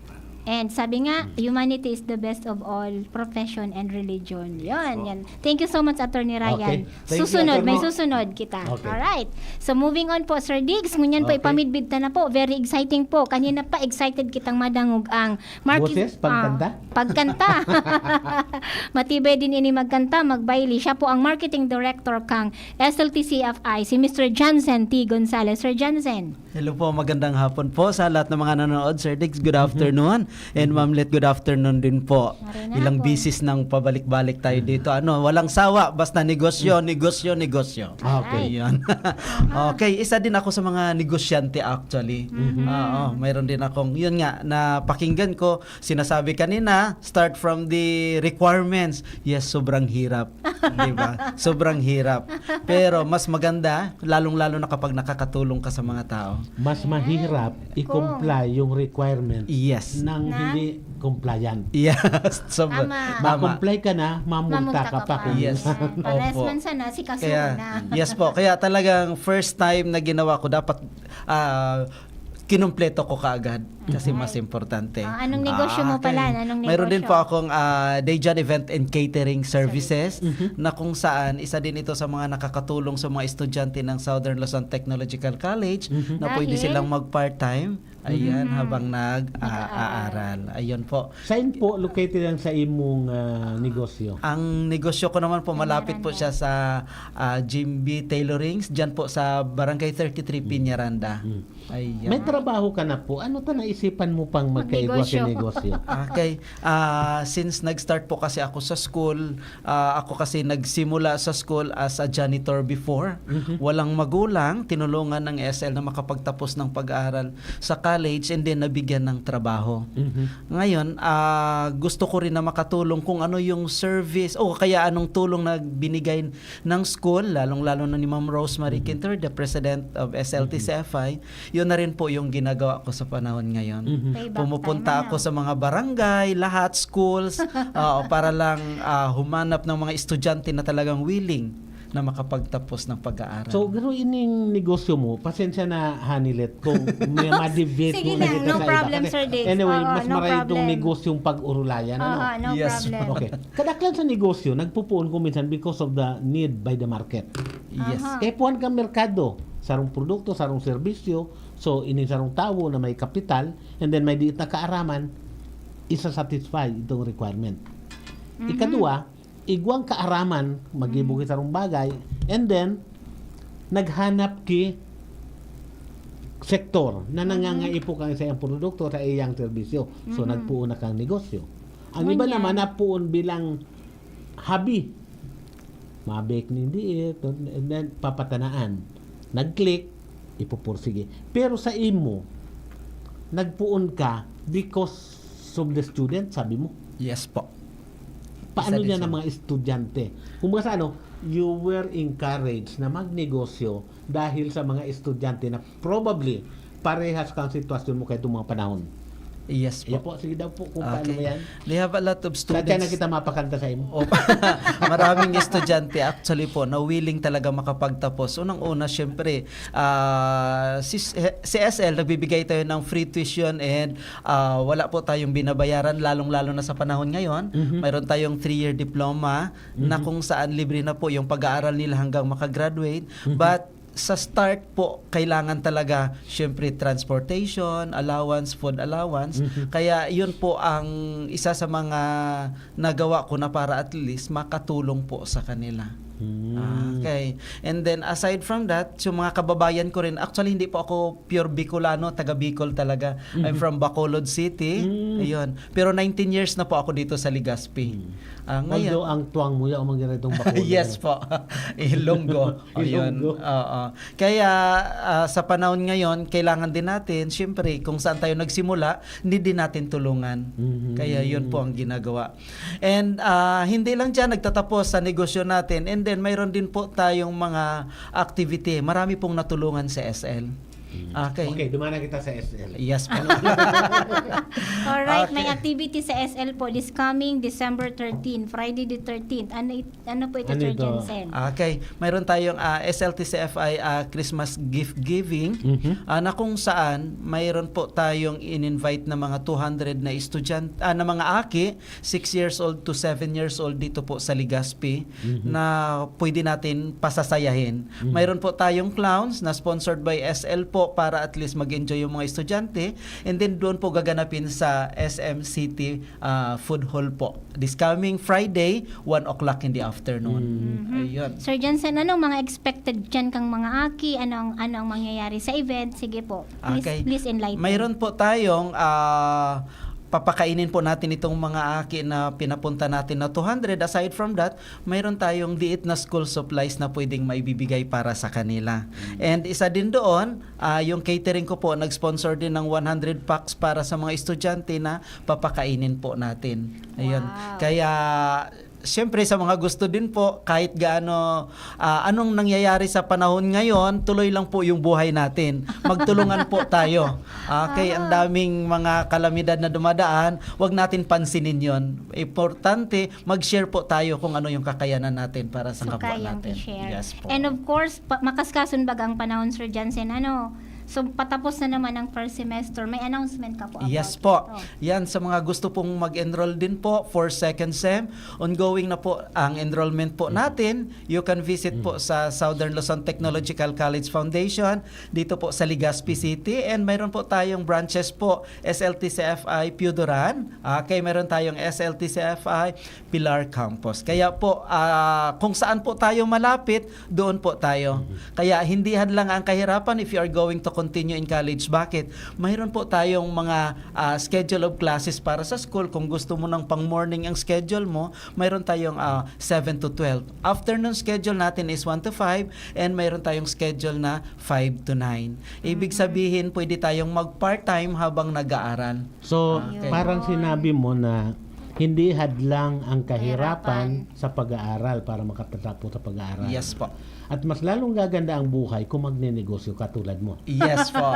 And sabi nga, humanity is the best of all profession and religion. Yan. Thank you so much, Attorney Ryan. Okay. Thank you, Susunod, may Attorney. susunod kita. Okay. Alright. So moving on po, Sir Diggs, ngunyan po Okay. ipamidbid na po. Very exciting po. Kanina pa excited kitang madangog ang Boses, pagkanta? Pagkanta. Matibay din ini magkanta, magbayli. Siya po ang marketing director kang SLTCFI, si Mr. Jansen T. Gonzalez. Sir Jansen. Hello po, magandang hapon po sa lahat ng mga nanonood. Sir Diggs, good afternoon. And Ma'am Let, good afternoon din po. Ilang bisis nang pabalik-balik tayo dito. Walang sawa, basta negosyo. Okay. Yan. Okay, isa din ako sa mga negosyante actually. Mayroon din akong, yun nga, na pakinggan ko, sinasabi kanina, start from the requirements. Yes, sobrang hirap. Diba? Sobrang hirap. Pero mas maganda, lalong-lalo na kapag nakakatulong ka sa mga tao. Mas mahirap i-comply yung requirement ng hindi compliant. Yes. Ma-comply ka na, mamulta ka pa. Yes. Pares Opo. man sana, si kaso Kaya, na. yes po. Kaya talagang first time na ginawa ko, dapat kinumpleto ko kaagad kasi mas importante. Anong negosyo mo pala? Anong negosyo? Mayroon din po akong Dejan Event and Catering Services na kung saan isa din ito sa mga nakakatulong sa mga estudyante ng Southern Luzon Technological College na pwede Dahil? silang mag-part-time. Ayan, habang nag-aaral. Ayun po. Saan po located ang sa imong negosyo? Ang negosyo ko naman po, malapit po siya sa Jimby Tailorings, dyan po sa Barangay 33 Piñaranda. Ayan. May trabaho ka na po. Ano ta naisipan mo pang magkaigwa sa negosyo? Okay. Since nag-start po kasi ako sa school, ako kasi nagsimula sa school as a janitor before. Walang magulang, tinulungan ng SL na makapagtapos ng pag-aaral sa college and then nabigyan ng trabaho. Ngayon, gusto ko rin na makatulong kung ano yung service o kaya anong tulong na binigay ng school, lalong-lalo na ni Ma'am Rosemary Quinter, the president of SLTCFI. Yun na rin po yung ginagawa ko sa panahon ngayon. Pumupunta ako sa mga barangay, lahat, schools, para lang humanap ng mga estudyante na talagang willing na makapagtapos ng pag-aaral. So, gano'n ining negosyo mo, pasensya na, Hanilet, kung may ma-deviate Sige mo na, kita no sa iba. problem, Kasi Sir Diggs. anyway, Oo, mas no marami itong problem. negosyong pag-urulayan. No problem. Okay. Kadaklan sa negosyo, nagpupuon ko minsan because of the need by the market. Yes. Puan kang merkado, sarong produkto, sarong serbisyo, so ini sarong tao na may kapital, and then may diit na kaaraman, isa-satisfy itong requirement. Ikadua, igwang kaaraman, mag-ibugay sarong bagay, and then, naghanap ki sektor na nangangaipo kang sa iyang produkto sa iyang serbisyo. So, nagpuon na kang negosyo. Ang iba naman, napuon bilang hobby. Mabek ni diet, and then, papatanaan. Nag-click, ipupursige. Pero sa imo, nagpuon ka because of the student, sabi mo? Yes po. Paano Isa niya din ng mga estudyante? Kung sa you were encouraged na magnegosyo dahil sa mga estudyante na probably parehas kang sitwasyon mo kay itong mga panahon. Yes po. Yan po, sige daw po kung paano ba yan. They have a lot of students. Kaya na kita mapakanta sa imo. Maraming estudyante actually po na willing talaga makapagtapos. Unang-una, syempre, si SL, nagbibigay tayo ng free tuition and wala po tayong binabayaran, lalong-lalo na sa panahon ngayon. Mayroon tayong 3-year diploma na kung saan libre na po yung pag-aaral nila hanggang makagraduate. But sa start po, kailangan talaga syempre transportation, allowance, food allowance. Kaya yun po ang isa sa mga nagawa ko na para at least makatulong po sa kanila. Okay. And then aside from that, yung mga kababayan ko rin, actually hindi po ako pure Bicolano, taga Bicol talaga. I'm from Bacolod City. Ayun. Pero 19 years na po ako dito sa Legazpi. Although ang tuwang mo yung mga itong Bacolod. Yes po. Ilonggo. Ayun. Ilonggo. Oo. Kaya sa panahon ngayon, kailangan din natin, syempre, kung saan tayo nagsimula, hindi din natin tulungan. Kaya yun po ang ginagawa. And hindi lang dyan nagtatapos sa negosyo natin. And then mayroon din po tayong mga activity. Marami pong natulungan sa SL. Okay, dumana kita sa SL. Yes po. Alright, may activity sa SL po this coming December 13, Friday the 13th. Ano po ito, Sir Jensen? Okay, mayroon tayong SLTCFI Christmas gift giving na kung saan mayroon po tayong in-invite na mga 200 na estudyante, na mga aki, 6 years old to 7 years old dito po sa Legazpi na pwede natin pasasayahin. Mayroon po tayong clowns na sponsored by SL po para at least mag-enjoy yung mga estudyante, and then doon po gaganapin sa SM City Food Hall po this coming Friday 1 o'clock in the afternoon. Ayun. Sir Jensen, anong mga expected dyan kang mga aki? Ano ang mangyayari sa event? Sige po, please enlighten. Mayroon po tayong papakainin po natin itong mga aki na pinapunta natin na 200. Aside from that, mayroon tayong liit na school supplies na pwedeng maibibigay para sa kanila. And isa din doon, yung catering ko po, nag-sponsor din ng 100 packs para sa mga estudyante na papakainin po natin. Ayun. Kaya siyempre sa mga gusto din po, kahit gaano anong nangyayari sa panahon ngayon, tuloy lang po yung buhay natin. Magtulungan po tayo. Okay, ang daming mga kalamidad na dumadaan, wag natin pansinin yon. Importante, mag-share po tayo kung ano yung kakayanan natin para sa kapwa natin. Yes po. And of course, makaskason bagang panahon, Sir Jensen, so patapos na naman ang first semester, may announcement ka po about Yes po. ito. Yan, sa mga gusto pong mag-enroll din po for second sem, ongoing na po ang enrollment po natin. You can visit po sa Southern Luzon Technological College Foundation dito po sa Legazpi City, and mayroon po tayong branches po, SLTCFI Piudoran, okay, mayroon tayong SLTCFI Pilar Campus. Kaya po, kung saan po tayo malapit, doon po tayo. Kaya hindi hadlang ang kahirapan if you are going to continue in college. Bakit? Mayroon po tayong mga schedule of classes para sa school. Kung gusto mo ng pang morning ang schedule mo, mayroon tayong 7 to 12. Afternoon schedule natin is 1 to 5, and mayroon tayong schedule na 5 to 9. Ibig sabihin, pwede tayong mag part-time habang nag-aaral. So, parang sinabi mo na hindi hadlang ang kahirapan sa pag-aaral para makatatapos sa pag-aaral. Yes po. At mas lalong gaganda ang buhay kung magnenegosyo katulad mo. Yes po.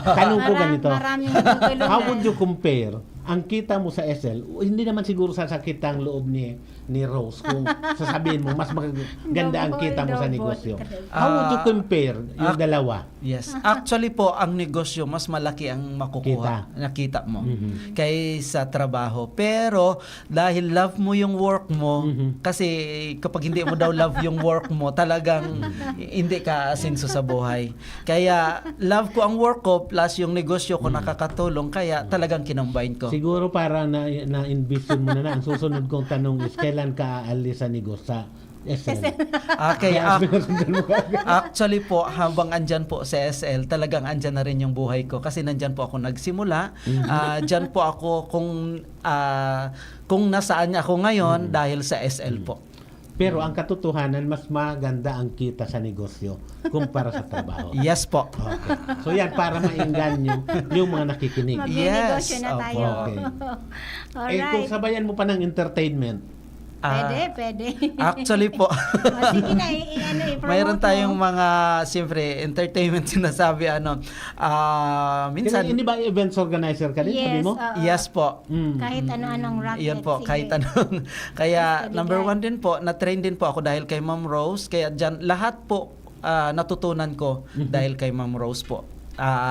Tanong ko ganito, Maraming how would you compare ang kita mo sa SL? Hindi naman siguro sasakit ang loob ni Rose kung sasabihin mo mas maganda ang kita mo sa negosyo. How would you compare yung dalawa? Yes. Actually po, ang negosyo, mas malaki ang makukuha. Nakita mo. Kaysa trabaho. Pero, dahil love mo yung work mo, kasi kapag hindi mo daw love yung work mo, talagang hindi ka asinso sa buhay. Kaya, love ko ang work ko, plus yung negosyo ko nakakatulong, kaya talagang kinambine ko. Siguro para na-envision mo na ang susunod kong tanong is kailan ka aalis sa negosyo sa SL? Okay, actually po, habang andyan po sa SL, talagang andyan na rin yung buhay ko. Kasi nandyan po ako nagsimula. Dyan po ako kung nasaan ako ngayon dahil sa SL po. Pero ang katotohanan, mas maganda ang kita sa negosyo kumpara sa trabaho. Yes po. Okay. So yan, para mainganyo yung mga nakikinig. Magnenegosyo na tayo. Okay. Alright. Kung sabayan mo pa ng entertainment, Pwede. Actually po, Sige na, i-promote mayroon tayong mo. mga, siyempre, entertainment sinasabi, minsan, hindi ba events organizer ka din, sabi mo? Yes po. Kahit ano-anong racket. Yan po, sige. kahit anong. Kaya, number 1 din po, na-train din po ako dahil kay Ma'am Rose. Kaya dyan, lahat po natutunan ko dahil kay Ma'am Rose po.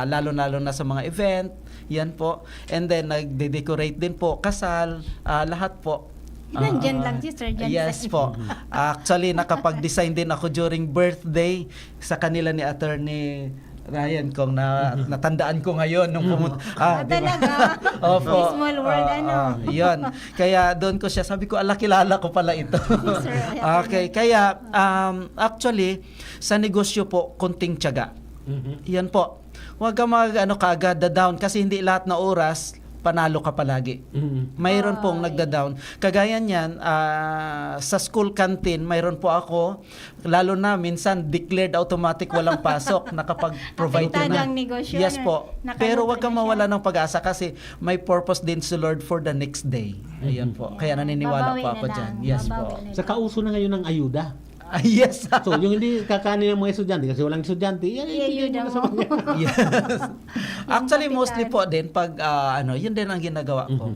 Lalo-lalo na sa mga event, yan po. And then, nagde-decorate din po, kasal, lahat po. Nandyan lang si Sir Jensen. Yes po. Actually, nakapag-design din ako during birthday sa kanila ni Attorney Ryan, kung natandaan ko ngayon nung pumunta. Talaga? Opo. Small world, Yun. Kaya doon ko siya, sabi ko, kilala ko pala ito. Okay, kaya actually, sa negosyo po, konting tiyaga. Yan po. Huwag ka kaagad down kasi hindi lahat na oras panalo ka palagi. Mayroon pong nagda-down. Kagaya niyan, sa school canteen, mayroon po ako, lalo na minsan declared automatic walang pasok, nakapag-provide ko na. Negosyo, Yes po. Pero wag kang mawala ng pag-asa kasi may purpose din si Lord for the next day. Ayan po. Kaya naniniwala po ako dyan. Yes po. Sa kauso na ngayon ng ayuda. Yes. So, yung hindi kakanin ng mga estudyante kasi walang estudyante, ibigay mo na sa mga. Yes. Actually, mostly po din pag yun din ang ginagawa ko.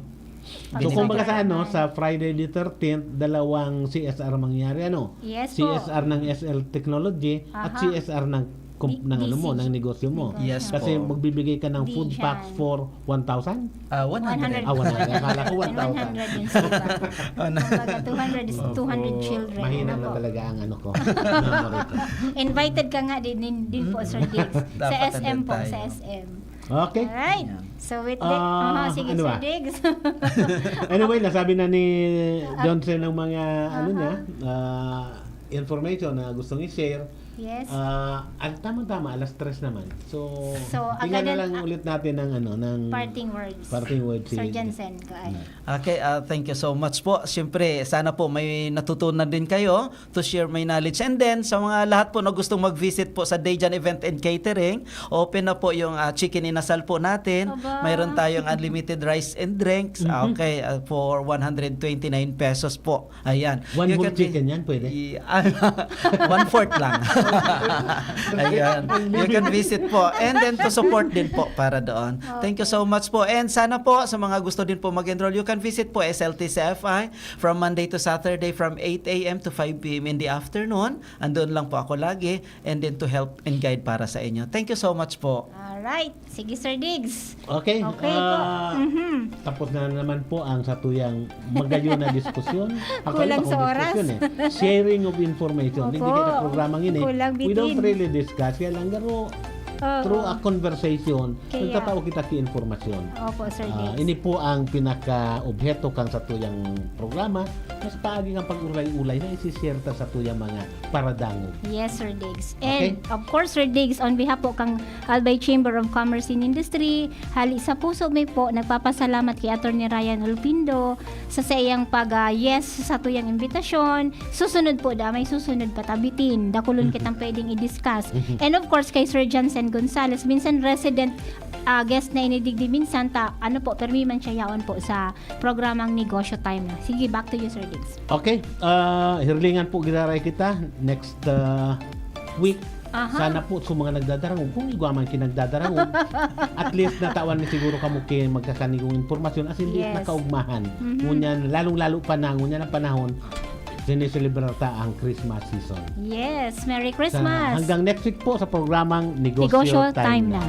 So, kung baga sa Friday the 13th, dalawang CSR mangyari, Yes po. CSR ng SL Technology at CSR ng ng negosyo mo. Yes kasi po. magbibigay ka ng food packs for 1,000? 100. 100. Akala ko 100 200 is 200 children. Mahina na talaga ang ko. Invited ka nga din po, Sir Diggs. Sa SM po, sa SM. Okay. Alright. So with that, sige, ano Sir ba? Diggs. Anyway, nasabi na ni Johnson ng mga information na gustong i-share. Yes. Tama-tama, alas 3 naman. So tingnan agad na lang ulit natin ng parting words. Parting words. Sir Jensen. Okay, thank you so much po. Siyempre, sana po may natutunan din kayo to share my knowledge. And then, sa mga lahat po na gustong mag-visit po sa Dejan Event and Catering, open na po yung chicken inasal po natin. Mayroon tayong unlimited rice and drinks. Okay, for 129 pesos po. Ayan. One whole chicken yan, pwede? 1/4 lang. Ayan. You can visit po. And then to support din po para doon. Thank you so much po. And sana po sa mga gusto din po mag-enroll, you can visit po SLT CFI from Monday to Saturday from 8 a.m. to 5 p.m. in the afternoon. Andun lang po ako lagi. And then to help and guide para sa inyo. Thank you so much po. Alright. Sige, Sir Diggs. Okay. Okay po. Tapos na naman po ang satuyang magayon na diskusyon. Kulang sa oras. Sharing of information. Hindi kita programang ini. We don't really discuss. Kaya lang garo through a conversation, nagtatao kita ki informasyon. Opo, Sir Diggs. Ini po ang pinaka-objeto kang satuyang programa. Mas paagi kang pag-ulay-ulay na isi-share ta sa tuyang mga paradangog. Yes, Sir Diggs. And of course, Sir Diggs, on behalf po kang Albay Chamber of Commerce and Industry, hali sa puso may po nagpapasalamat kay Attorney Ryan Olpindo sa iyang yes sa tuyang imbitasyon. Susunod po may susunod patabitin. Dakulon kitang pwedeng i-discuss. And of course, kay Sir Johnson Gonzales, minsan resident guest na inidigdi minsan permi man siya yaon po sa programang Negosyo Time na. Sige, back to you, Sir Diggs. Okay, hirlingan po giraray kita next week. Sana po sa mga nagdadarangog, kung iguaman kinagdadarangog, at least natawan ni siguro kamo kay magkakanigong informasyon as hindi nakaugmahan. Ngunyan, lalong-lalo pa na, ngunyan ang panahon, sineselebrata ang Christmas season. Yes, Merry Christmas! Hanggang next week po sa programang Negosyo Time na.